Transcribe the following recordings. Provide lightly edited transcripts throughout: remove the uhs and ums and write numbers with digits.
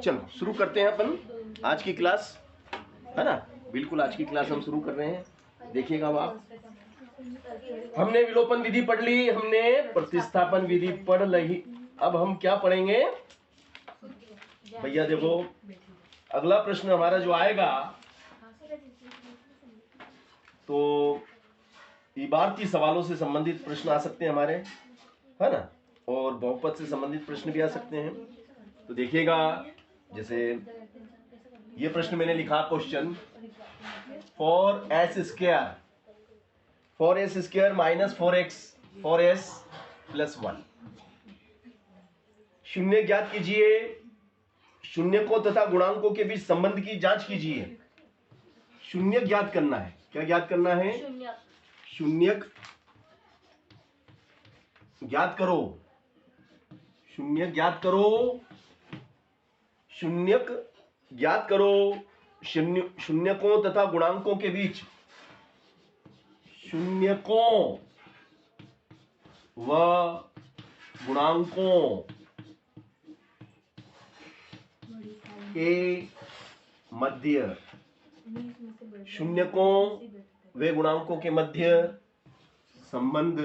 चलो शुरू करते हैं अपन आज की क्लास, है ना। बिल्कुल आज की क्लास हम शुरू कर रहे हैं। देखिएगा अब आप, हमने विलोपन विधि पढ़ ली, हमने प्रतिस्थापन विधि पढ़ ली। अब हम क्या पढ़ेंगे भैया? देखो अगला प्रश्न हमारा जो आएगा तो इबारती सवालों से संबंधित प्रश्न आ सकते हैं हमारे, है ना, और बहुपद से संबंधित प्रश्न भी आ सकते हैं। तो देखिएगा, जैसे ये प्रश्न मैंने लिखा, question for S square minus 4s plus 1। शून्य ज्ञात कीजिए, शून्य को तथा गुणांकों के बीच संबंध की जांच कीजिए। शून्य ज्ञात करना है। क्या ज्ञात करना है? शून्य ज्ञात करो, शून्य ज्ञात करो, शून्य ज्ञात करो। शून्यकों तथा गुणांकों के बीच, शून्यकों व गुणांकों के मध्य, शून्यकों व गुणांकों के मध्य संबंध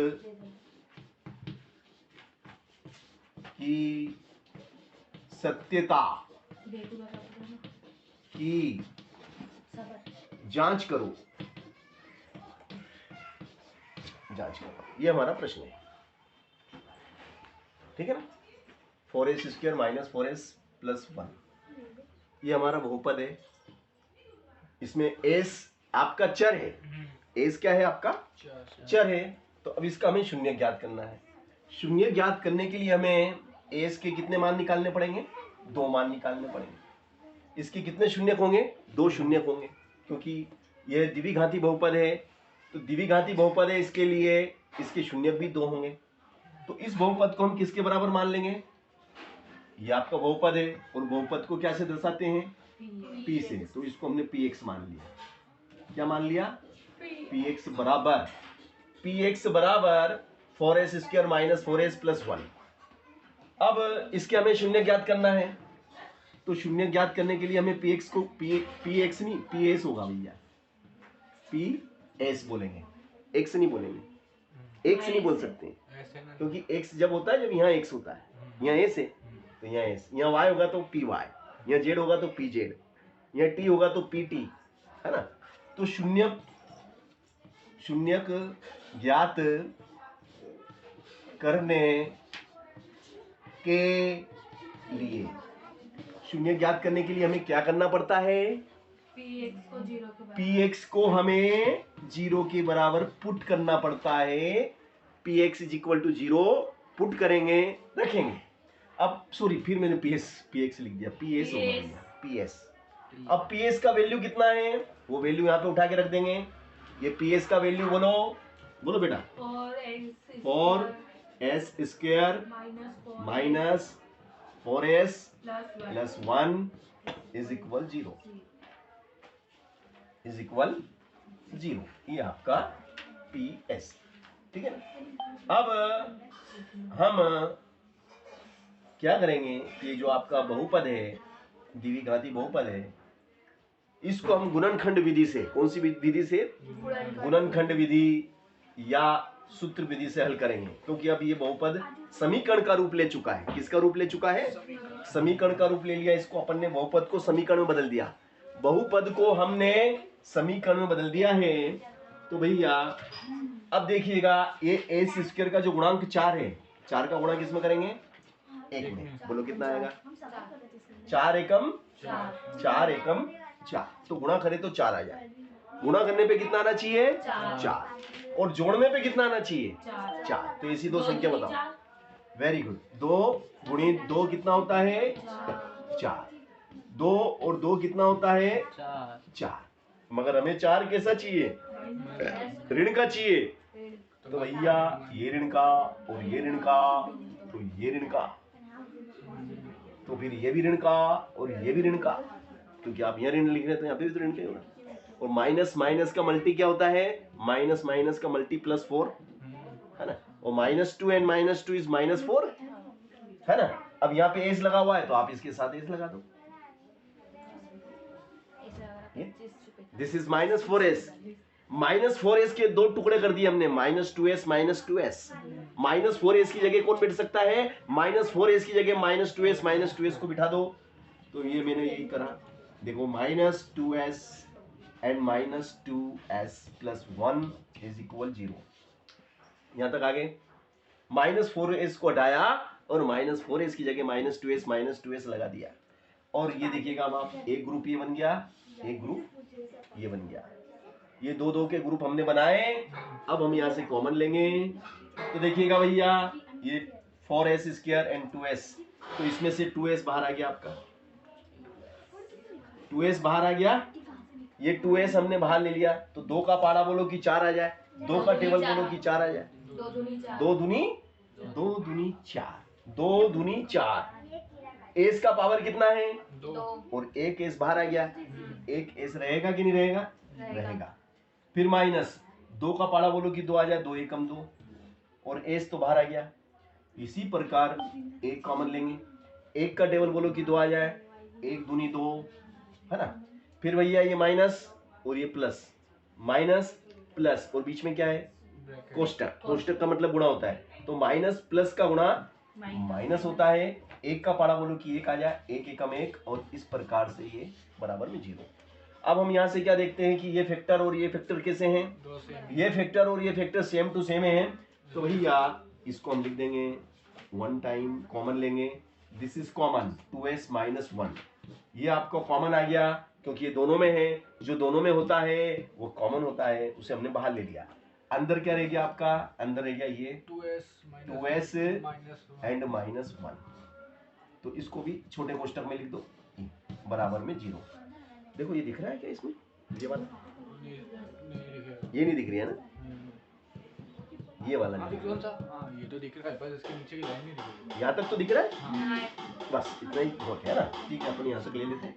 की सत्यता की जांच करो, जांच करो। ये हमारा प्रश्न है, ठीक है ना। 4s square minus 4s plus 1, ये हमारा बहुपद है। इसमें s आपका चर है। s क्या है? आपका चर है। तो अब इसका हमें शून्य ज्ञात करना है। शून्य ज्ञात करने के लिए हमें s के कितने मान निकालने पड़ेंगे? 2 मान निकालने पड़ेंगे। इसके कितने शून्यक होंगे? 2 शून्यक होंगे, क्योंकि यह द्विघाती बहुपद है। तो द्विघाती बहुपद है, इसके लिए इसके शून्यक भी 2 होंगे। तो इस बहुपद को हम किसके बराबर मान लेंगे? ये आपका बहुपद है, और बहुपद को क्या से दर्शाते हैं? p से। तो इसको हमने px मान लिया। क्या मान लिया? px बराबर 4s square minus 4s plus 1। अब इसके हमें शून्य ज्ञात करना है। तो शून्य ज्ञात करने के लिए हमें px को px नहीं ps होगा भैया। ps बोलेंगे, x नहीं बोलेंगे। x नहीं बोल सकते, क्योंकि x जब होता है, जब यहाँ x होता है, यहाँ s है तो यहाँ s, यहाँ y होगा तो py, यहाँ z होगा तो pz, यहाँ t होगा तो pt, है ना। तो शून्यक ज्ञात करने के लिए, शून्य ज्ञात करने के लिए हमें क्या करना पड़ता है? px को हमें 0 के बराबर पुट करना पड़ता है। px is equal to 0 put करेंगे, रखेंगे। अब सॉरी, फिर मैंने px लिख दिया, ps होगा भैया, ps। अब ps का वैल्यू कितना है? वो वैल्यू यहाँ पे उठा के रख देंगे। ये ps का वैल्यू बोलो बेटा, 4s square minus 4s plus 1 is equal 0, ये आपका ps, ठीक है ना। अब हम क्या करेंगे? ये जो आपका बहुपद है, द्विघाती बहुपद है, इसको हम गुणनखंड विधि से, कौन सी विधि से? गुणनखंड विधि या सूत्र विधि से हल करेंगे, क्योंकि अब ये बहुपद समीकरण का रूप ले चुका है। किसका रूप ले चुका है? समीकरण का रूप ले लिया। इसको अपन ने बहुपद को समीकरण में बदल दिया। बहुपद को हमने समीकरण में बदल दिया है। तो भैया अब देखिएगा, ये एस स्क्वायर का जो गुणांक 4 है, 4 का गुणा किसमें करेंगे? 1 में। बोलो कितना आएगा? 4 एकम 4। तो गुणा करें तो 4 आ जाए। गुणा करने पे कितना आना चाहिए? 4। और जोड़ने पे कितना आना चाहिए? 4। तो ऐसी दो संख्या बताओ। Very good. 2 गुणित 2 कितना होता है? 4। 2 और 2 कितना होता है? 4। मगर हमें 4 कैसा चाहिए? ऋण का चाहिए। तो भैया ये ऋण का और ये ऋण का, तो ये ऋण का, तो फिर ये भी ऋण का और ये भी ऋण का, क्योंकि आप यहाँ ऋण लिख रहे हैं तो यहाँ पे भी तो ऋण का ही होगा। और माइनस माइनस का मल्टी क्या होता है? माइनस माइनस का मल्टी प्लस 4, है ना। और -2 एंड -2 इज -4, है ना। अब यहाँ पे एस लगा हुआ है तो आप इसके साथ एस लगा दो। This is -4s। -4s के दो टुकड़े कर दिए हमने, -2s -2s। -4s की जगह कौन बैठ सकता है? -4s की जगह -2s को बिठा दो। तो ये मैंने यही करा, देखो -2s एंड -2s + 1 = 0। यहां तक आ गए। -4s को हटाया और -4s की जगह -2s लगा दिया। और ये देखिएगा अब आप, एक ग्रुप ये बन गया, एक ग्रुप ये बन गया। ये दो दो के ग्रुप हमने बनाए। अब हम यहां से कॉमन लेंगे। तो देखिएगा भैया, ये 4s² एंड 2s, तो इसमें से 2s बाहर आ गया आपका, 2s बाहर आ गया। ये 2s हमने बाहर ले लिया, तो 2 का पाड़ा बोलो कि 4 आ जाए, 2 का टेबल बोलो कि 4 आ जाए। 2 दूनी 4, 2 दूनी 4। एस का पावर कितना है? 2। और एक एस बाहर आ गया, एक एस रहेगा कि नहीं रहेगा? रहेगा। फिर माइनस 2 का पाड़ा बोलो कि 2 आ जाए, 2 एकम 2, और एस तो बाहर आ गया। इसी प्रकार एक कॉमन लेंगे, एक का टेबल बोलो कि 2 आ जाए, 1 दूनी 2, है ना। फिर भैया ये माइनस और ये प्लस, माइनस प्लस, और बीच में क्या है? कोष्टक। कोष्टक का मतलब गुणा होता है, तो माइनस प्लस का गुणा माइनस होता है। एक का पाड़ा बोलो कि 1 आ जाए, 1 एकम 1, और इस प्रकार से ये बराबर में 0। अब हम यहाँ से क्या देखते हैं कि ये फैक्टर और ये फैक्टर कैसे हैं? ये फैक्टर और ये फैक्टर सेम टू सेम हैं। तो भैया इसको हम लिख देंगे 1 टाइम, कॉमन लेंगे, दिस इज कॉमन, 2s - 1। ये आपको कॉमन आ गया क्योंकि ये दोनों में है। जो दोनों में होता है वो कॉमन होता है, उसे हमने बाहर ले लिया। अंदर क्या रह गया आपका? अंदर रह गया ये 2s एंड -1। तो इसको भी छोटे कोष्टक में लिख दो, बराबर में 0। देखो ये दिख रहा है क्या इसमें? ये वाला ये नहीं दिख रही है ना, ये वाला नहीं। ये तो दिख रहा है, बस इसके नीचे की लाइन नहीं दिख रही। यहाँ तक तो दिख रहा है, बस इतना ही बहुत है ना। ठीक है, अपन यहाँ से ले लेते हैं।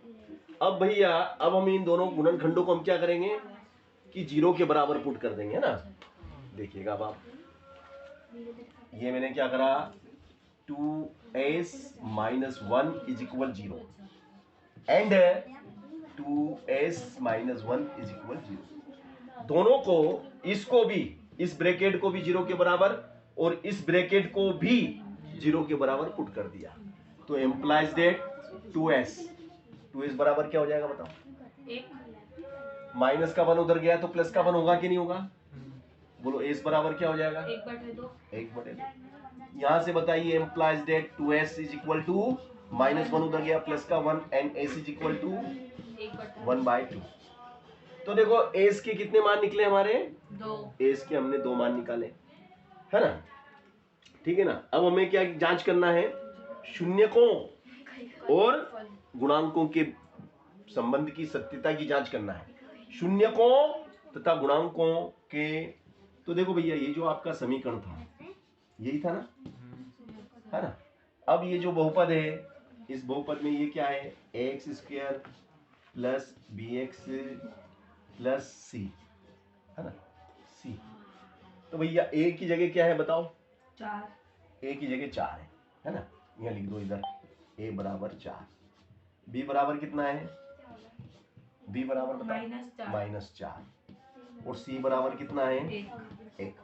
अब भैया, अब हम इन दोनों गुणनखंडों को हम क्या करेंगे कि 0 के बराबर पुट कर देंगे, है ना। देखिएगा अब आप, ये मैंने क्या करा, 2s - 1 = 0 एंड 2s - 1 = 0। दोनों को, इसको भी, इस ब्रैकेट को भी 0 के बराबर और इस ब्रैकेट को भी 0 के बराबर पुट कर दिया। तो एम्प्लाइज दैट 2s बराबर क्या हो जाएगा बताओ? माइनस का 1 उधर गया तो प्लस का 1 होगा कि नहीं होगा? बोलो s बराबर क्या हो जाएगा? 1/2। यहां से बताइए, एम्प्लाइज दैट 2s = -1 उधर गया, प्लस का 1, एंड s = 1/2। तो देखो s के कितने मान निकले हमारे? 2। s के हमने 2 मान निकाले, है ना। ठीक है ना। अब हमें क्या जांच करना है? शून्यकों और गुणांकों के संबंध की सत्यता की जांच करना है, शून्यकों तथा गुणांकों के। तो देखो भैया, ये जो आपका समीकरण था यही था ना, है ना। अब ये जो बहुपद है, इस बहुपद में ये क्या है? ax² + bx + c, है ना, c। तो भैया a की जगह क्या है बताओ? 4। a की जगह 4 है ना। यहाँ लिख दो इधर, a बराबर 4। b बराबर कितना है? b बराबर बताओ -4। और c बराबर कितना है? 1।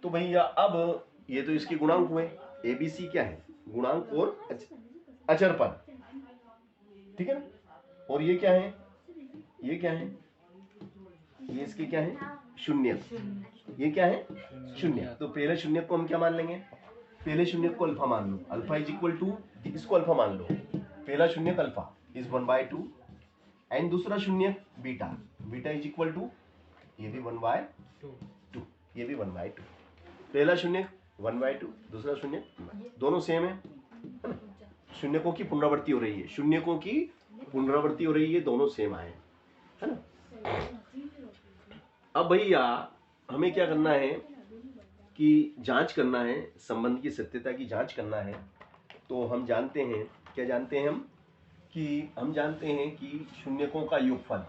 तो भैया अब ये तो इसके गुणांक हुए, abc क्या है? गुणांक और अचर पद, ठीक है ना। और ये क्या है? ये क्या है? ये इसके क्या है? शून्य। ये क्या है? शून्य। तो पहले शून्य को हम क्या मान लेंगे? पहले शून्य को अल्फा मान लो, अल्फा = इसको अल्फा मान लो। पहला शून्य अल्फा इज 1/2 एंड दूसरा शून्य बीटा, बीटा = ये भी 1/2, ये भी 1/2। पहला शून्य 1/2, दूसरा शून्य, दोनों सेम है ना। शून्यकों की पुनरावृत्ति हो रही है, शून्यकों की पुनरावृत्ति हो रही है, दोनों सेम आए, है ना। अब भैया हमें क्या करना है कि जांच करना है, संबंध की सत्यता की जांच करना है। तो हम जानते हैं, क्या जानते हैं हम? कि हम जानते हैं कि शून्यकों का योगफल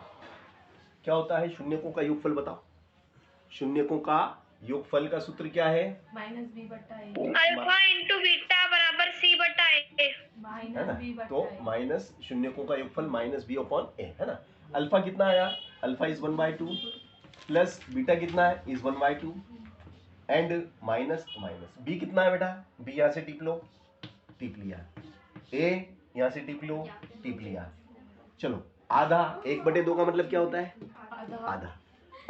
क्या होता है? शून्यकों का योगफल बताओ। शून्यकों का योगफल का सूत्र क्या है? -b/a। अल्फा इंटू बीटा बराबर c/a, है ना। तो माइनस शून्यकों का योगफल -b/a, है ना। अल्फा कितना आया, अल्फा इज 1/2 प्लस बीटा कितना है, is 1/2 and minus minus. B कितना है बेटा, बी यहाँ से टिप लो, टिप लिया। ए यहाँ से टिप लो, टिप लिया। चलो आधा 1/2 का मतलब क्या होता है, आधा।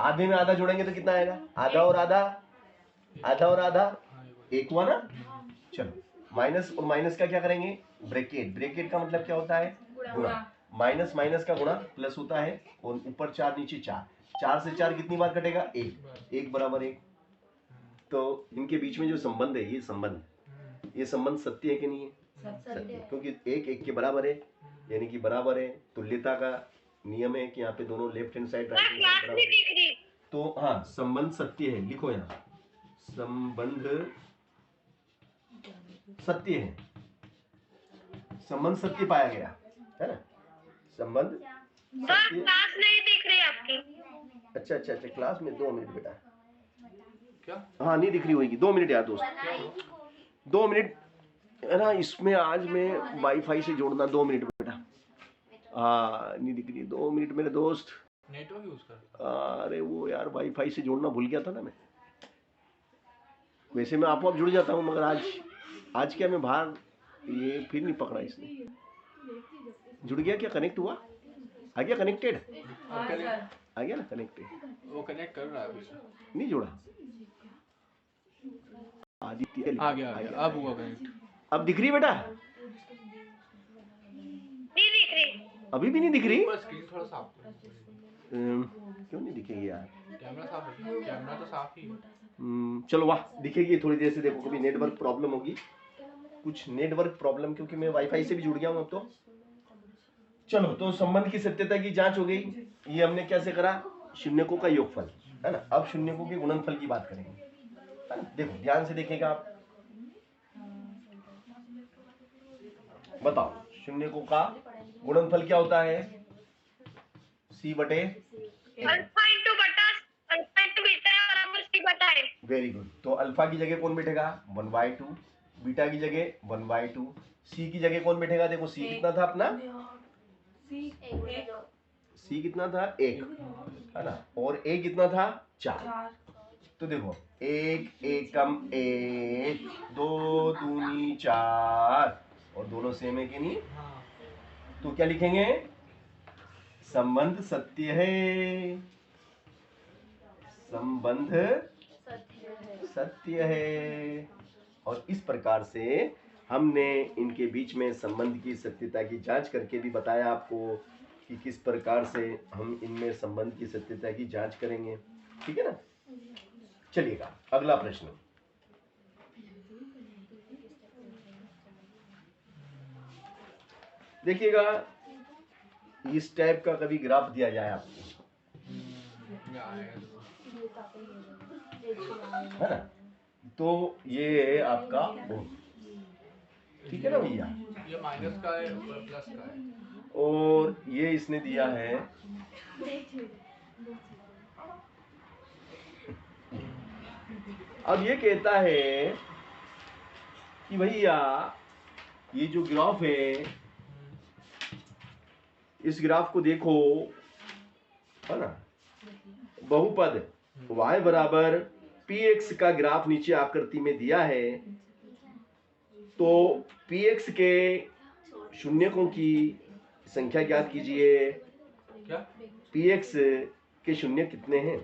आधे में आधा जोड़ेंगे तो कितना आएगा, आधा और आधा, आधा और आधा, एक हुआ ना। चलो माइनस और माइनस का क्या करेंगे, ब्रैकेट। ब्रैकेट का मतलब क्या होता है, गुणा। माइनस माइनस का गुणा प्लस होता है, और ऊपर 4 नीचे 4। 4 से 4 कितनी बार कटेगा, 1। 1 बराबर 1। तो इनके बीच में जो संबंध है, ये संबंध सत्य है कि नहीं है, सत्य, क्योंकि 1 1 के बराबर है, यानी कि बराबर है। तुल्यता का नियम है कि यहाँ पे दोनों left hand side right hand side बराबर है। तो हाँ, संबंध सत्य है, लिखो यहाँ संबंध सत्य है, संबंध सत्य पाया गया है ना, संबंध सत्य। क्लास नहीं दिख रही आपकी। अच्छा अच्छा अच्छा, क्लास में 2 मिनट बेटा, क्या? हाँ नहीं दिख रही होगी, 2 मिनट यार दोस्त, 2 मिनट है ना। इसमें आज मैं वाईफाई से जोड़ना, 2 मिनट बेटा। हाँ नहीं दिख रही, 2 मिनट मेरे दोस्त। नेटवर्क यूज कर। अरे वो यार वाईफाई से जोड़ना भूल गया था ना मैं। वैसे मैं आप जुड़ जाता हूँ, मगर आज क्या मैं बाहर, ये फिर नहीं पकड़ा इसने। जुड़ गया क्या, कनेक्ट हुआ, आ गया कनेक्टेड, आ गया ना कनेक्टेड। वो कनेक्ट कर रहा है अभी। नहीं जुड़ा, आदित्य आ गया अब हुआ कनेक्ट। अब दिख रही बेटा, नहीं दिख रही। अभी भी नहीं दिख रही। स्क्रीन थोड़ा साफ करो। क्यों नहीं दिखेगी यार, कैमरा साफ है, कैमरा तो साफ ही है। चलो वाह, दिखेगी थोड़ी देर से। देखो कभी नेटवर्क प्रॉब्लम होगी, कुछ नेटवर्क प्रॉब्लम, क्योंकि मैं वाईफाई से भी जुड़ गया हूँ अब तो। चलो तो संबंध की सत्यता की जांच हो गई। ये हमने कैसे करा, शून्यकों का योगफल है ना। अब शून्यकों के गुणनफल की बात करेंगे, है ना। देखो ध्यान से देखिएगा आप, बताओ शून्यकों का गुणनफल क्या होता है, c बटे अल्फा इंटू बीटा बराबर सी बटा है। Very good. तो अल्फा की जगह कौन बैठेगा, 1/2, बीटा की जगह 1/2, सी की जगह कौन बैठेगा, देखो सी कितना था अपना, सी कितना था 1 है ना, और ए कितना था 4। तो देखो 1 एकम 1, 2 दूनी 4, और दोनों सेम है कि नहीं। तो क्या लिखेंगे, संबंध सत्य है, संबंध सत्य है। और इस प्रकार से हमने इनके बीच में संबंध की सत्यता की जांच करके भी बताया आपको कि किस प्रकार से हम इनमें संबंध की सत्यता की जांच करेंगे, ठीक है ना। चलिएगा अगला प्रश्न देखिएगा। इस टाइप का कभी ग्राफ दिया जाए आपको, है ना, तो ये है आपका ओम, ठीक है ना भैया। ये माइनस का है, प्लस का है, और ये इसने दिया है अब ये कहता है कि भैया ये जो ग्राफ है, इस ग्राफ को देखो, है ना, बहुपद y बराबर px का ग्राफ नीचे आकृति में दिया है। तो px के शून्यकों की संख्या ज्ञात कीजिए। क्या px के शून्य कितने हैं,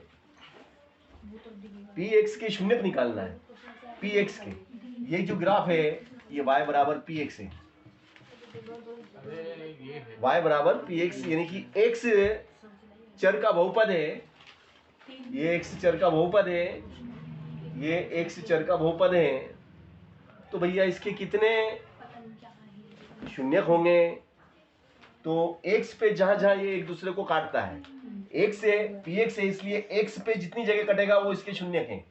px के शून्यक निकालना है, px के। ये जो ग्राफ है ये y बराबर px है, y बराबर px, यानी कि x चर का बहुपद है, ये x चर का बहुपद है, ये x चर का बहुपद है। तो भैया इसके कितने शून्यक होंगे, तो x पे जहां जहां ये एक दूसरे को काटता है, x से px है, इसलिए x पे जितनी जगह कटेगा वो इसके शून्यक हैं।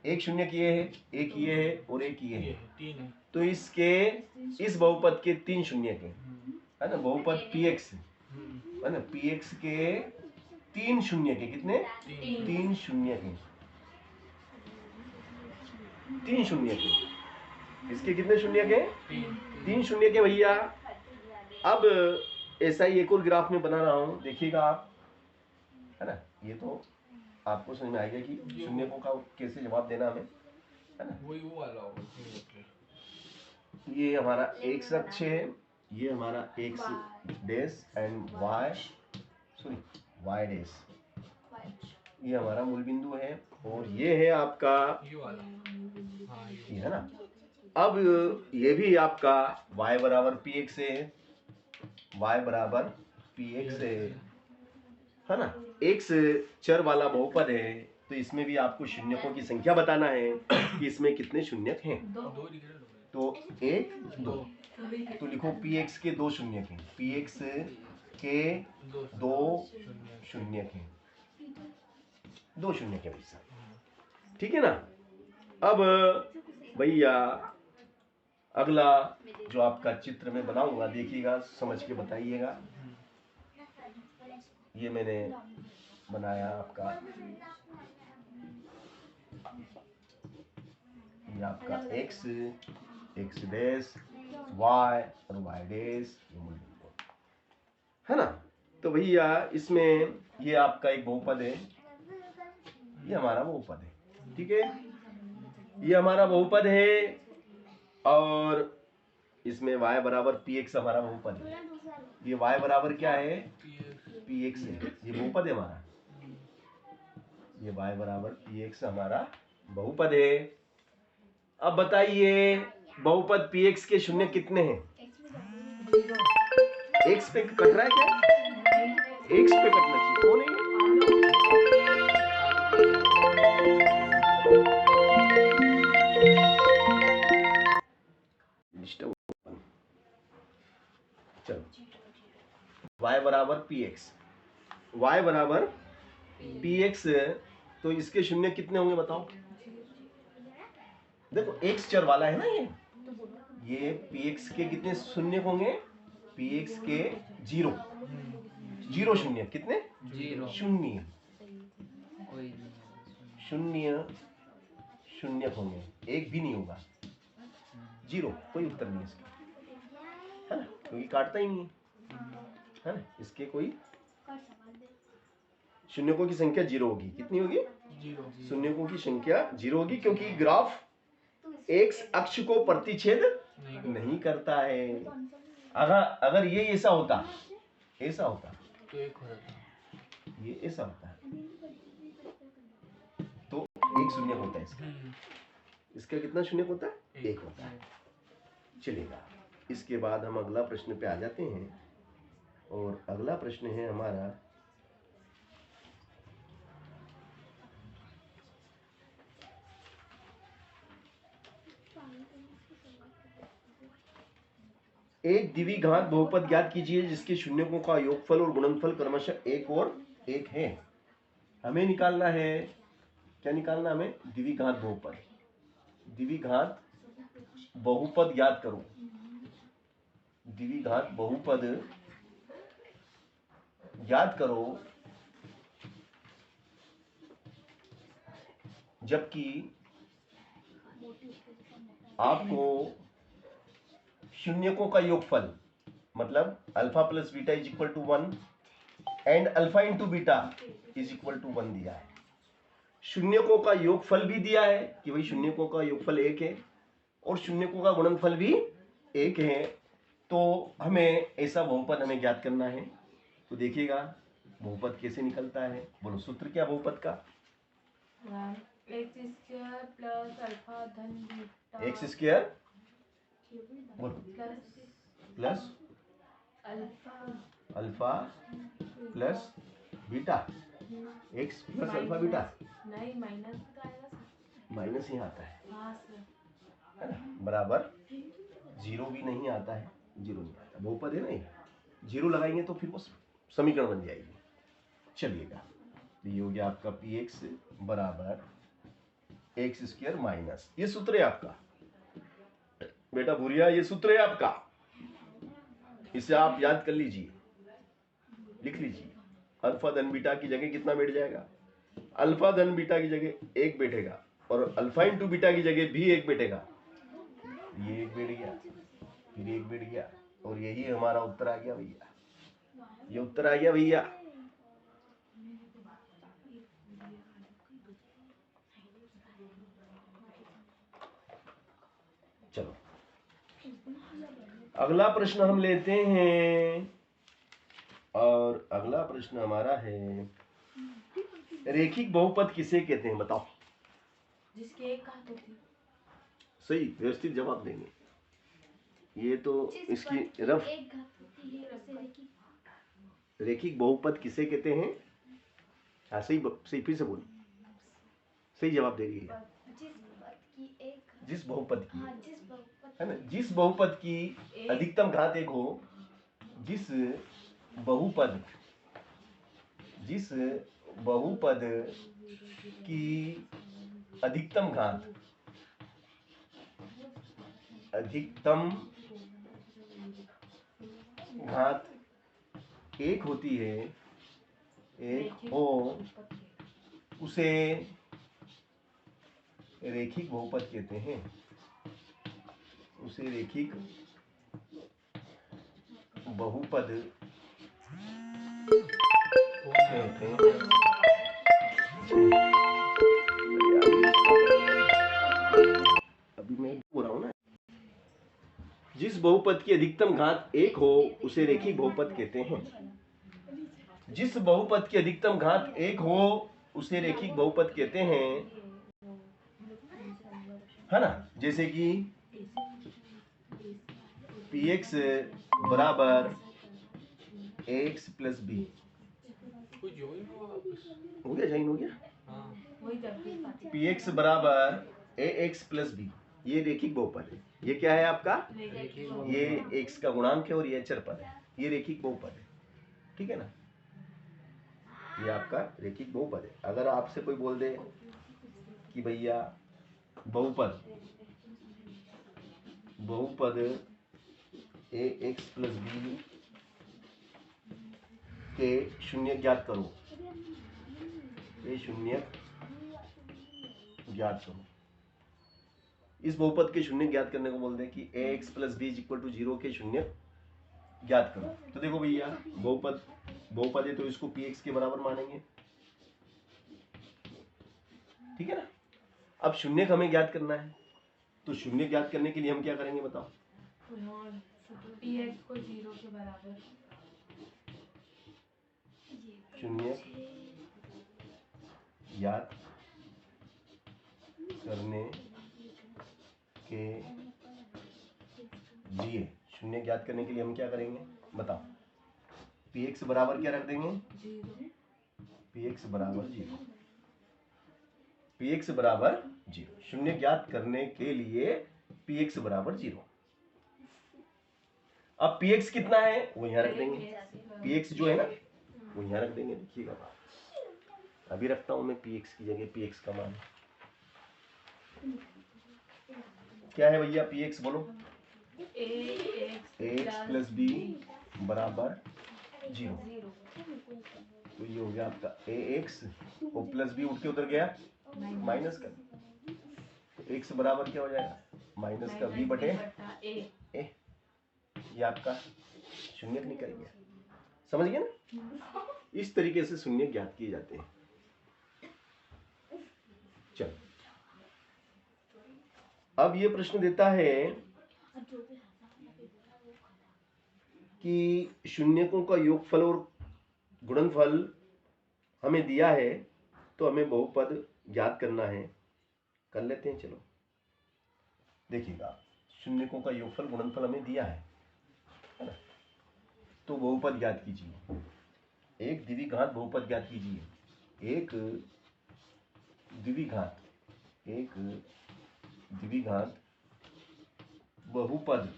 एक शून्यक ये है, एक ये है और एक ये है, तीन है। तो इसके इस बहुपद के 3 शून्यक हैं, है ना। बहुपद px है ना, px के 3 शून्यक है, कितने 3 शून्यक हैं, 3 शून्यक है। इसके कितने शून्यक हैं, 3 शून्यक है भैया। अब ऐसा ही एक और ग्राफ में बना रहा हूँ, देखिएगा आप, है ना। ये तो आपको समझ में आएगा कि शून्यकों का कैसे जवाब देना हमें, है ना। वही वो वाला होगा। ये हमारा एक्स अक्ष है, ये हमारा X dash and Y, sorry Y dash, ये हमारा मूल बिंदु है, और ये है आपका ये वाला, हाँ ये है ना। अब ये भी आपका y बराबर पी एक्स है, y बराबर पी एक्स है ना। x चर वाला बहुपद है, तो इसमें भी आपको शून्यकों की संख्या बताना है कि इसमें कितने शून्यक हैं। दो लिख रहे हो? तो 1 2, तो लिखो पी एक्स के 2 शून्यक हैं, पी एक्स के 2 शून्यक हैं, 2 शून्यक है भैया, ठीक है ना। अब भैया अगला जो आपका चित्र में बनाऊंगा, देखिएगा, समझ के बताइएगा। ये मैंने बनाया आपका, ये आपका x x डैश y और y डैश, है ना। तो भैया इसमें ये आपका एक बहुपद है, ये हमारा बहुपद है, ठीक है, ये हमारा बहुपद है, और इसमें y बराबर पी एक्स हमारा बहुपद है। ये y बराबर क्या है, पी एक्स है, ये बहुपद है हमारा, ये y बराबर पी एक्स हमारा बहुपद है। अब बताइए बहुपद पी एक्स के शून्य कितने हैं? एक्स पे कट रहा है क्या? एक्स पे कटना चाहिए, कौन है? चलो y बराबर पी एक्स, y बराबर पी एक्स, तो इसके शून्य कितने होंगे बताओ। देखो x चर वाला है ना, ये पी एक्स के कितने शून्य होंगे? पी एक्स के 0 शून्य, कितने? 0 शून्य, कोई शून्य शून्य होंगे, एक भी नहीं होगा, 0, कोई उत्तर नहीं इसका, है ना, क्योंकि काटता ही नहीं है ना। इसके कोई शून्यकों की संख्या 0 होगी, कितनी होगी? 0। शून्यकों की संख्या 0 होगी, क्योंकि ग्राफ एक्स अक्ष को प्रतिच्छेद नहीं करता है। अगर ये ऐसा होता तो एक हो जाता, ये ऐसा होता तो एक शून्य होता है इसका, इसका कितना शून्य होता है? 1 होता है। चलेगा, इसके बाद हम अगला प्रश्न पे आ जाते हैं, और अगला प्रश्न है हमारा एक द्विघात बहुपद ज्ञात कीजिए जिसके शून्यकों का योगफल और गुणनफल क्रमशः 1 और 1 है। हमें निकालना है, क्या निकालना हमें? द्विघात बहुपद, द्विघात बहुपद ज्ञात करो, द्विघात बहुपद ज्ञात करो, जबकि आपको शून्यकों का योगफल, मतलब alpha plus beta is equal to 1 and alpha into beta is equal to 1 दिया है। शून्यकों का योगफल भी दिया है कि भाई शून्यकों का योगफल 1 है, और शून्यकों का गुणनफल भी 1 है। तो हमें ऐसा बहुपद हमें ज्ञात करना है। तो देखिएगा बहुपद कैसे निकलता है, बोलो सूत्र क्या बहुपद का? एक्स स्क्वायर प्लस अल्फा धन beta, x square plus alpha plus beta, x plus alpha beta, नहीं माइनस का आएगा, माइनस ही आता है, हाँ सर, है ना, बराबर 0 भी नहीं आता है, 0 नहीं आता, बहुपद है ना ये, 0 लगाएंगे तो फिर वो समीकरण बन जाएगी। चलिएगा, तो ये हो गया आपका पी एक्स बराबर एक्स स्क्वायर माइनस, ये सूत्र है आपका बेटा भूरिया, ये सूत्र है आपका, इसे आप याद कर लीजिए, लिख लीजिए। अल्फा धन बीटा की जगह कितना बैठ जाएगा? अल्फा धन बीटा की जगह 1 बैठेगा, और अल्फा इंटू बीटा की जगह भी 1 बैठेगा, ये 1 बैठ गया, फिर 1 बैठ गया, और यही हमारा उत्तर आ गया भैया। ये उत्तर आ गया भैया। चलो अगला प्रश्न हम लेते हैं, और अगला प्रश्न हमारा है रेखिक बहुपद किसे कहते हैं बताओ। जिसके एक घात होती है। सही व्यवस्थित जवाब देंगे। ये तो इसकी रफ एक घात होती है उसे रेखिक रेखिक बहुपद किसे कहते हैं। हाँ सही सही, फिर से बोलो। सही जवाब दे रही है। जिस पद की एक घात, जिस बहुपद की, हाँ जिस बहुपद है ना, जिस बहुपद की अधिकतम घात एक हो, जिस बहुपद की अधिकतम घात एक होती है, एक हो, उसे रेखिक बहुपद कहते हैं। उसे रेखिक बहुपद कहते हैं। अभी मैं बोल रहा हूं ना, जिस बहुपद की अधिकतम घात एक हो उसे रेखिक बहुपद कहते हैं। जिस बहुपद की अधिकतम घात एक हो उसे रेखिक बहुपद कहते हैं, है ना। जैसे कि px बराबर ax प्लस बी। कोई ज्वाइन हुआ वापस? हो गया, ज्वाइन हो गया। हाँ वही जब px बराबर ax प्लस बी, ये रेखिक बहुपद है। ये क्या है आपका, ये x का गुणांक है और ये चर पद है। ये रेखिक बहुपद है, ठीक है ना। ये आपका रेखिक बहुपद है। अगर आपसे कोई बोल दे कि भैया बहुपद ax प्लस बी के शून्य ज्ञात करो, ये शून्य ज्ञात करो। इस बहुपद के शून्य ज्ञात करने को बोल दे कि ax plus B is equal to 0 के शून्य ज्ञात करो। तो देखो भैया बहुपद है तो इसको px के बराबर मानेंगे, ठीक है ना। अब शून्य हमें ज्ञात करना है, तो शून्य ज्ञात करने के लिए हम क्या करेंगे बताओ। px को 0 के बराबर शून्य ज्ञात करने के लिए, शून्य ज्ञात करने के लिए हम क्या करेंगे बताओ। px बराबर क्या रख देंगे, px बराबर 0, px बराबर 0। शून्य ज्ञात करने के लिए px बराबर 0। अब px कितना है वो यहाँ रख देंगे, px जो है ना वो यहाँ रख देंगे। देखिएगा अभी रखता हूं मैं px की जगह px का मान क्या है भैया, px बोलो। ax प्लस बी बराबर 0। तो ये हो गया आपका ax और प्लस बी उठ के उधर गया माइनस का, तो x बराबर क्या हो जाएगा माइनस का b बटे a। ये आपका शून्य निकल गया, समझ गए ना। इस तरीके से शून्य ज्ञात किए जाते हैं। चलो अब ये प्रश्न देता है कि शून्यकों का योगफल और गुणनफल हमें दिया है, तो हमें बहुपद ज्ञात करना है। कर लेते हैं, चलो देखिएगा। शून्यकों का योगफल गुणनफल हमें दिया है ना, तो बहुपद ज्ञात कीजिए। एक द्विघात बहुपद ज्ञात कीजिए। एक द्विघात बहुपद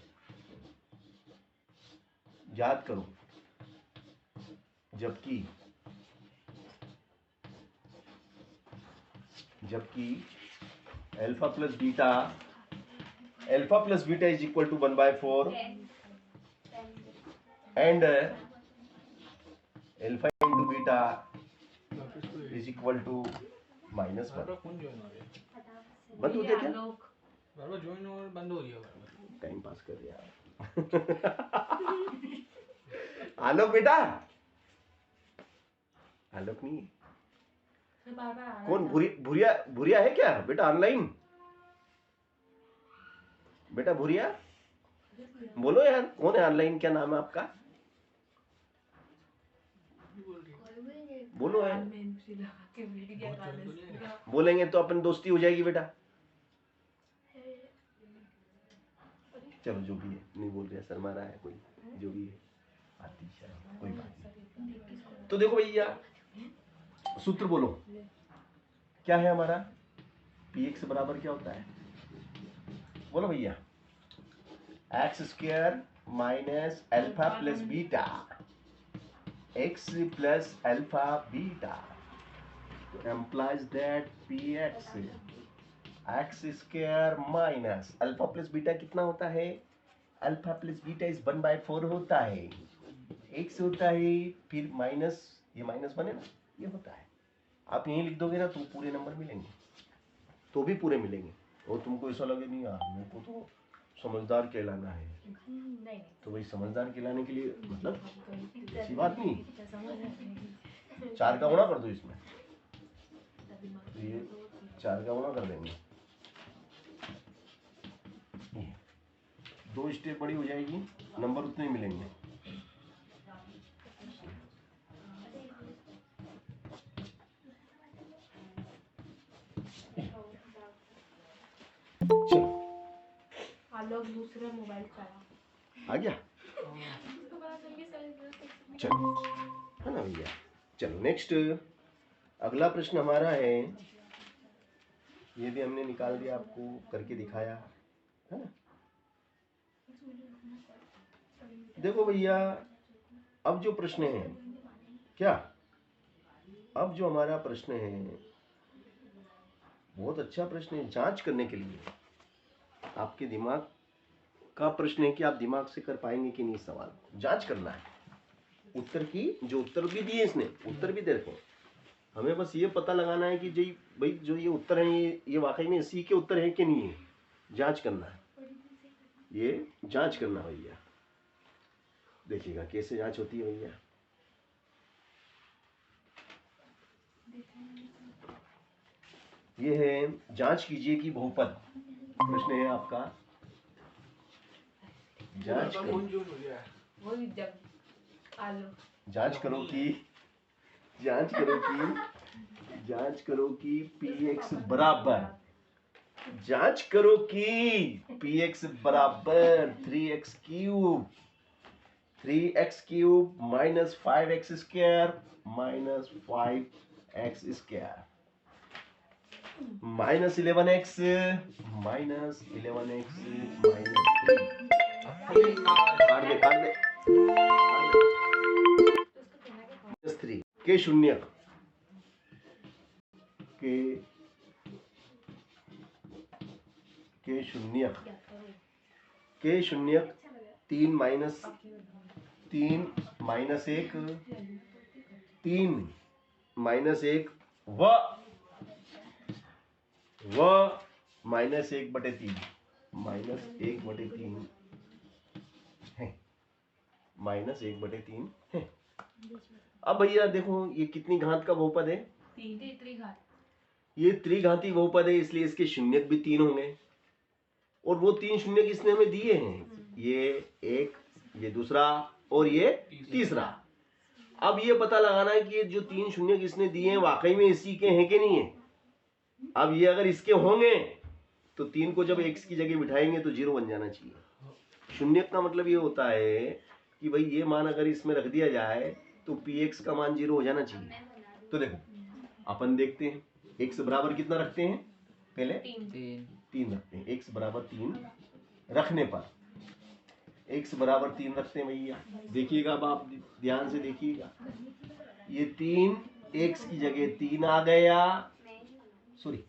ज्ञात करो, जबकि alpha plus beta is equal to 1/4 and alpha into beta is equal to -1। कौन ज्वाइन हो रहा है? बंद हो गया क्या, बार ज्वाइन और बंद हो रही है बार। टाइम पास कर रहे हैं। आलोक बेटा आलोक नहीं है? फिर बार बार आना कौन? चाहता भूरिया भूरिया है क्या बेटा ऑनलाइन? बेटा भूरिया है। बोलो यार, कौन है ऑनलाइन? क्या नाम है आपका? कोई भी नहीं। बोलो कान यार, में MC लगा के बैठ गया बहुत गाने जोर तो नहीं सुन रहा। बोलेंगे तो अपन दोस्ती हो जाएगी बेटा। चलो जो भी है, नहीं बोल रहे, शर्मा रहा है कोई, जो भी है आती शर्म, कोई बात नहीं। तो देखो भैया, सूत्र बोलो क्या है हमारा? px बराबर क्या होता है? बोलो भैया। X square minus alpha plus beta, x plus alpha beta implies that px x square minus alpha plus beta कितना होता है? अल्फा प्लस बीटा इज 1/4 होता है, एक्स होता है, फिर माइनस, ये माइनस बने ना, ये होता है। आप यहीं लिख दोगे ना तो पूरे नंबर मिलेंगे, तो भी पूरे मिलेंगे। और तुमको ऐसा लगे नहीं यार मेरे को तो समझदार कहलाना है, नहीं तो भाई समझदार कहलाने के लिए मतलब नहीं। ऐसी बात नहीं, समझ नहीं 4 का गुणा कर दो इसमें, तो ये 4 का गुणा कर देंगे, ये 2 स्टेप बड़ी हो जाएगी, नंबर उतने ही मिलेंगे। चलो आलोक दूसरे मोबाइल चला। आ गया, उसको पता चल गया सर। चलो है ना भैया। चलो नेक्स्ट, अगला प्रश्न हमारा है, ये भी हमने निकाल दिया, आपको करके दिखाया है ना। देखो भैया, अब जो प्रश्न है क्या, अब जो हमारा प्रश्न है बहुत अच्छा प्रश्न है, जांच करने के लिए आपके दिमाग का प्रश्न है कि आप दिमाग से कर पाएंगे कि नहीं। सवाल जांच करना है, उत्तर की, जो उत्तर भी दिए इसने, उत्तर भी दे रखे हैं, हमें बस ये पता लगाना है कि जी भाई जो ये उत्तर है ये वाकई में इसी के उत्तर है कि नहीं है, जांच करना है, ये जांच करना भैया। देखिएगा कैसे जांच होती है भैया। ये है, जांच कीजिए कि बहुपद, प्रश्न है आपका, जांच करो, कौन जोर हो गया है? वही जब आलोक जांच करो कि, जांच करो कि, जांच करो कि px बराबर, जांच करो कि px बराबर 3x cube, 3x cube minus 5x square minus 5x square minus 11x minus 11x minus 3, काट दे काट दे, माइनस 3 के शून्यक, के शून्यक, के शून्यक 3 माइनस 3 माइनस 1, 3 माइनस 1 व माइनस 1/3, माइनस 1/3 है, माइनस 1/3 है। अब भैया देखो ये कितनी घात का बहुपद है? 3 त्रिघात। ये त्रिघाती बहुपद है, इसलिए इसके शून्यक भी 3 होंगे, और वो 3 शून्यक इसने हमें दिए हैं, ये एक, ये दूसरा और ये तीसरा। अब ये पता लगाना है कि ये जो 3 शून्यक इसने दिए हैं वाकई में इसी के हैं कि नहीं है। अब ये अगर इसके होंगे तो 3 को जब x की जगह बिठाएंगे तो 0 बन जाना चाहिए। शून्यक का मतलब ये होता है कि भाई ये मान अगर इसमें रख दिया जाए तो px का मान 0 हो जाना चाहिए। तो देखो अपन देखते हैं, x बराबर कितना रखते हैं, पहले 3 रखते हैं, x बराबर 3 रखने पर, x बराबर 3 रखते हैं भैया। देखिएगा अब आप ध्यान से देखिएगा, ये 3 x की जगह 3 आ गया, सॉरी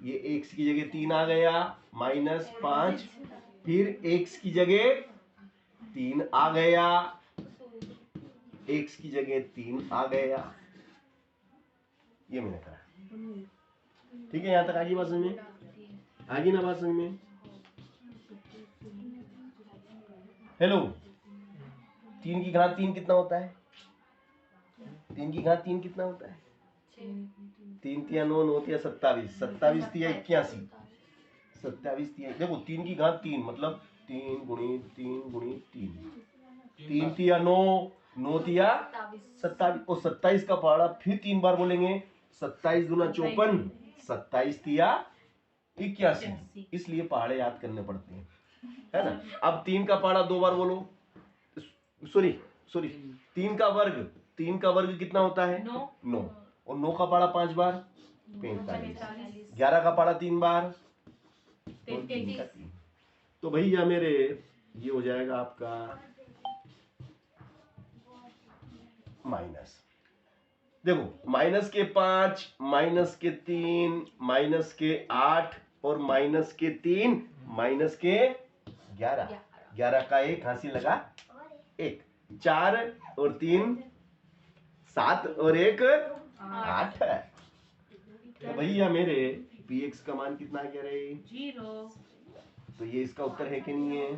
ये x की जगह 3 आ गया, माइनस 5, फिर x की जगह 3 आ गया, x की जगह 3 आ गया, ये मैंने कहा। ठीक है, यहाँ तक आगे बात समझ में, आगे ना बात समझ में। हेलो, 3 की घात 3 कितना होता है? 3 की घात 3 कितना होता है? 3 तिया 9, 9 तिया 27, 27 तिया 81, 27 तिया, देखो 3 की घात 3 मतलब 3 गुणित 3 गुणित 3, 3 तिया 9, 9 तिया 27 और 27 का पहाड़ा फिर 3 बार बोलेंगे, 27 गुना 54, 27 तिया 81, इसलिए पहाड़े याद करने पड़ते हैं, है ना। अब 3 का पहाड़ा 2 बार बोलो, सॉरी 3 का वर्ग कितना होता है? 9 और 9 का पहाड़ा 5 बार 45, 11 का पहाड़ा 3 बार और 3 का 3। तो भैया मेरे ये हो जाएगा आपका माइनस, देखो माइनस के 5, माइनस के 3, माइनस के 8 और माइनस के 3, माइनस के 11, 11 का 1 हासिल लगा 1, 4 और 3 7 और 1 8 है। तो भैया मेरे px का मान कितना आ गया रे? 0। तो ये इसका उत्तर है कि नहीं है?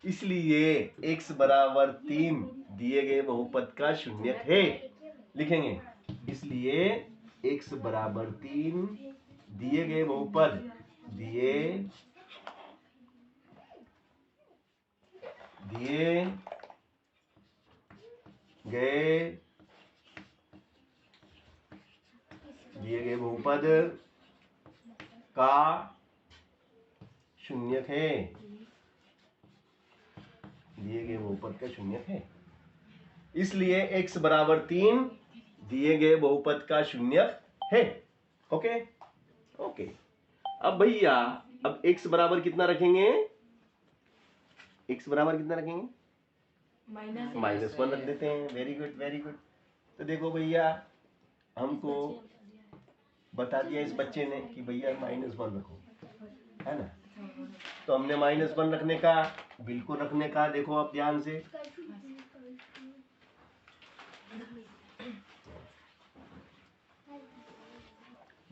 इसलिए x बराबर 3 दिए गए बहुपद का शून्यक है, लिखेंगे। इसलिए x बराबर 3 दिए गए बहुपद दिए गए बहुपद का शून्यक है, दिए गए बहुपद का शून्यक है। इसलिए x बराबर 3 दिए गए बहुपद का शून्यक है। Okay okay. अब भैया अब x बराबर कितना रखेंगे? x बराबर कितना रखेंगे? -1 रख देते हैं। Very good very good. तो देखो भैया हमको बता दिया इस बच्चे ने कि भैया -1 रखो, है ना। तो हमने -1 रखने का, बिल्कुल रखने का, देखो आप ध्यान से।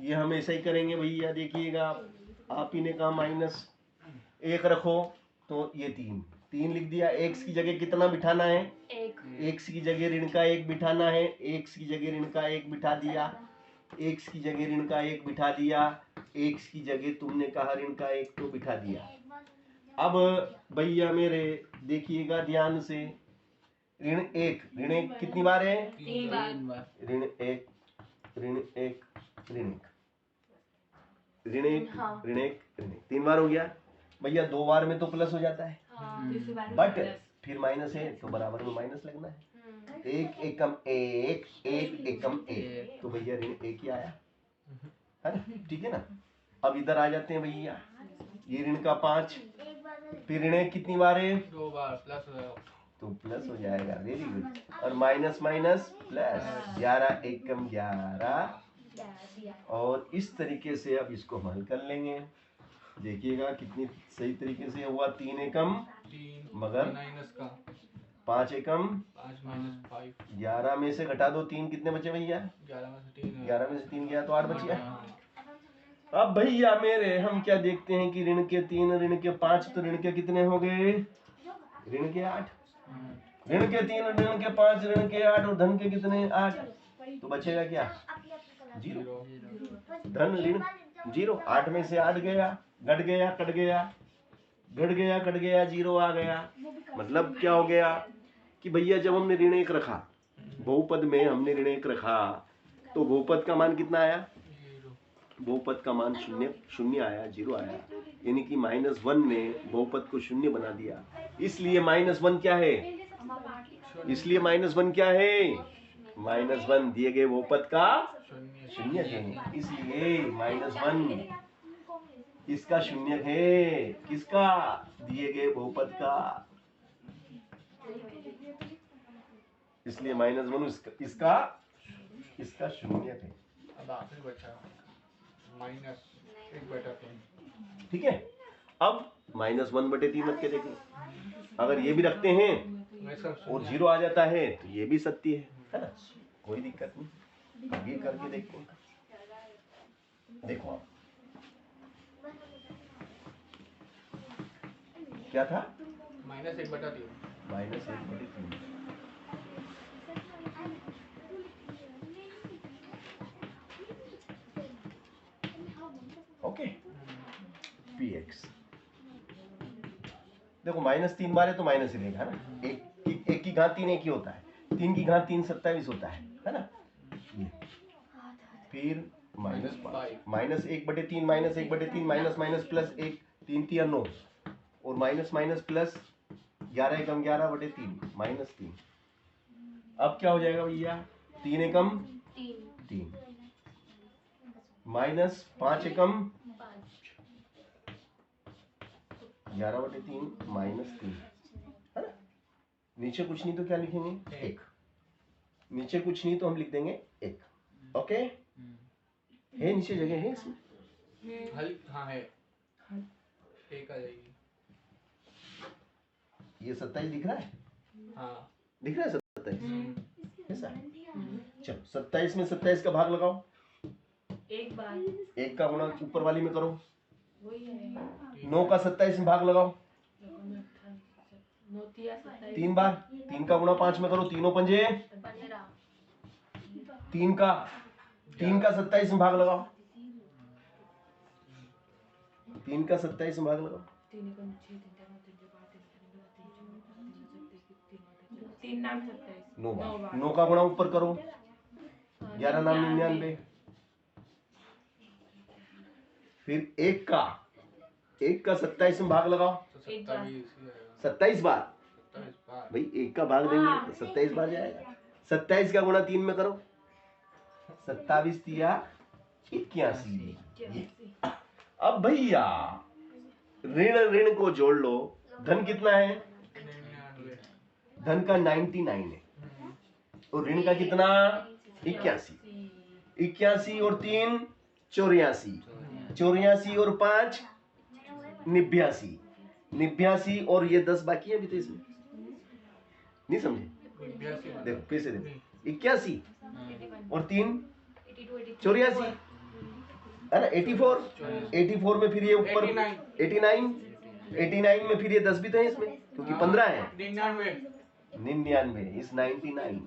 ये हम ऐसा ही करेंगे भैया, देखिएगा आप ही ने कहा -1 रखो, तो ये 3 लिख दिया। x की जगह कितना बिठाना है? 1 की जगह ऋण का 1 बिठाना है, x की जगह ऋण का 1 बिठा दिया, x की जगह ऋण का 1 बिठा दिया, x की जगह तुमने कहा ऋण का 1 तो बिठा दिया। अब भैया मेरे देखिएगा ध्यान से, ऋण 1 कितनी बार है? 3 बार। ऋण 1 ऋण 1 ऋण 1 ऋण 1 ऋण 1 ऋण 1 3 बार हो गया भैया। 2 बार में तो प्लस हो जाता है, बट फिर माइनस है तो बराबर में माइनस लगना है। 1 एकम 1 1 एकम 1, तो भैया ऋण 1 ही आया, है ना। ठीक है ना। अब इधर आ जाते हैं भैया, ये ऋण का 5, फिर ऋण 1 कितनी बार है? 2 बार प्लस तो प्लस हो जाएगा। Very good. और माइनस माइनस प्लस, 11 एकम 11। और इस तरीके से अब इसको हम हल कर लेंगे। देखिएगा कितनी सही तरीके से हुआ। 3 एकम 3 मगर माइनस का 5 एकम 5 - 5, 11 में से घटा दो 3, कितने बचे भैया? 11 में से 3 11 में से 3 गया तो 8 बच गया। हाँ। अब भैया मेरे हम क्या देखते हैं कि ऋण के 3 ऋण के 5, तो ऋण के कितने हो गए? ऋण के 8। ऋण के 3 ऋण के 5 ऋण के 8 और धन के कितने? 8। तो बचेगा क्या? 0। धन ऋण 0। 8 में से 8 गया, घट गया कट गया, घट गया कट गया, 0 आ गया। मतलब क्या हो गया कि भैया जब हमने ऋण 1 रखा, बहुपद में हमने ऋण 1 रखा, तो बहुपद का मान कितना आया? बहुपद का मान 0 आया, 0 आया। यानी कि -1 ने बहुपद को 0 बना दिया। इसलिए -1 क्या है? इसलिए -1 क्या है? -1 दिए गए बहुपद का शून्य है। इसलिए -1 इसका शून्य है। किसका? दिए गए बहुपद का। इसलिए -1 इसका शून्य है। अब आखिरी बचा -1/3। ठीक है। अब -1/3 रख के देखें। अगर ये भी रखते हैं और 0 आ जाता है तो ये भी सत्य है ना। कोई दिक्कत नहीं। अब ये करके देखते हैं। देखो आप क्या था? -1/3। -1/3। Okay P x. देखो -3 बार है तो माइनस ही रहेगा ना, एक की घात 3 एक ही होता है, 3 की घात 3 27 होता है ना। ये फिर -1/3 -1/3 माइनस माइनस प्लस 1 3 3 9 और माइनस माइनस प्लस 11 एकम 11/3 -3। अब क्या हो जाएगा भैया, 3 एकम 3 माइनस 5 एकम 11/3 -3 है ना। नीचे कुछ नहीं तो क्या लिखेंगे 1, नीचे कुछ नहीं तो हम लिख देंगे 1। ओके है, नीचे जगह है इसमें। हल हाँ है, एक आ जाएगी। ये 27 दिख रहा है, हाँ दिख रहा है 27 ऐसा। चलो 27 में 27 का भाग लगाओ, एक बार 1 का गुणा ऊपर वाली में करो। वही है 9 का 27 में भाग लगाओ 3 बार, 3 का गुणा 5 में करो, तीनों पंजे 3 का 27 में भाग लगाओ, 3 का 27 में भाग लगाओ। 3 नाम 27 9 बार, 9 का गुणा ऊपर करो, 11 नाम 99। फिर 1 का 27 में भाग लगाओ, तो 27 27 बार 27 बार। भाई, 1 का भाग देंगे तो 27 बार जाएगा। 27 का गुणा 3 में करो, 27 तिया 81। अब भैया ऋण ऋण को जोड़ लो, धन कितना है, 99। धन का 99 है और ऋण का कितना 81। 81 और 3 84, 84 और 5 89, 89 और ये 10 बाकी है अभी तो इसमें, नहीं समझे। 82 देखो फिर से देखो, 81 और 3 84 है ना, 84 में फिर ये ऊपर 89 में फिर ये 10 भी तो है इसमें क्योंकि 15 है, 99 इस 99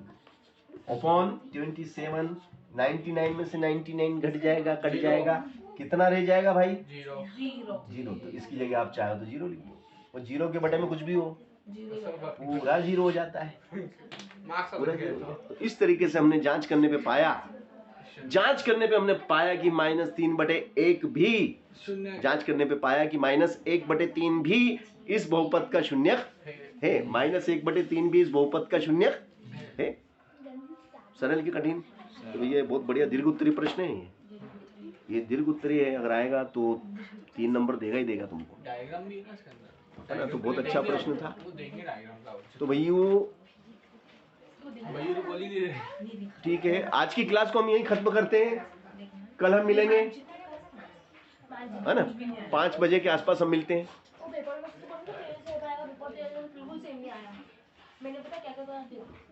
अपॉन 27। 99 में से 99 घट जाएगा, कट जाएगा, कितना रह जाएगा भाई, 0। तो इसकी जगह आप चाहो तो 0 लिखो, और 0 के बटे में कुछ भी हो पूरा 0 हो जाता है, पूरा 0 हो जाता है। तो इस तरीके से हमने जांच करने पे पाया कि -3/1 भी, जांच करने पे पाया कि -1/3 भी इस बहुपद का शून्य है, -1/3 भी इस बहुपद का शून्य है। सरल की कठिन, तो ये बहुत बढ़िया दीर्घ उत्तरी प्रश्न है। ये दीर्घ उत्तरी है, अगर आएगा तो 3 नंबर देगा ही देगा तुमको, डायग्राम भी है ना इसके अंदर, है ना। तो बहुत अच्छा प्रश्न था। वो देंगे डायग्राम का। तो भैया भैया तो बोल ही नहीं रहे। ठीक है, आज की क्लास को हम यहीं खत्म करते हैं, कल हम मिलेंगे, है ना, 5 बजे के आसपास हम मिलते हैं। वो पेपर में तो बिल्कुल सेम नहीं आया, रिपोर्ट बिल्कुल सेम नहीं आया। मैंने पता क्या क्या करा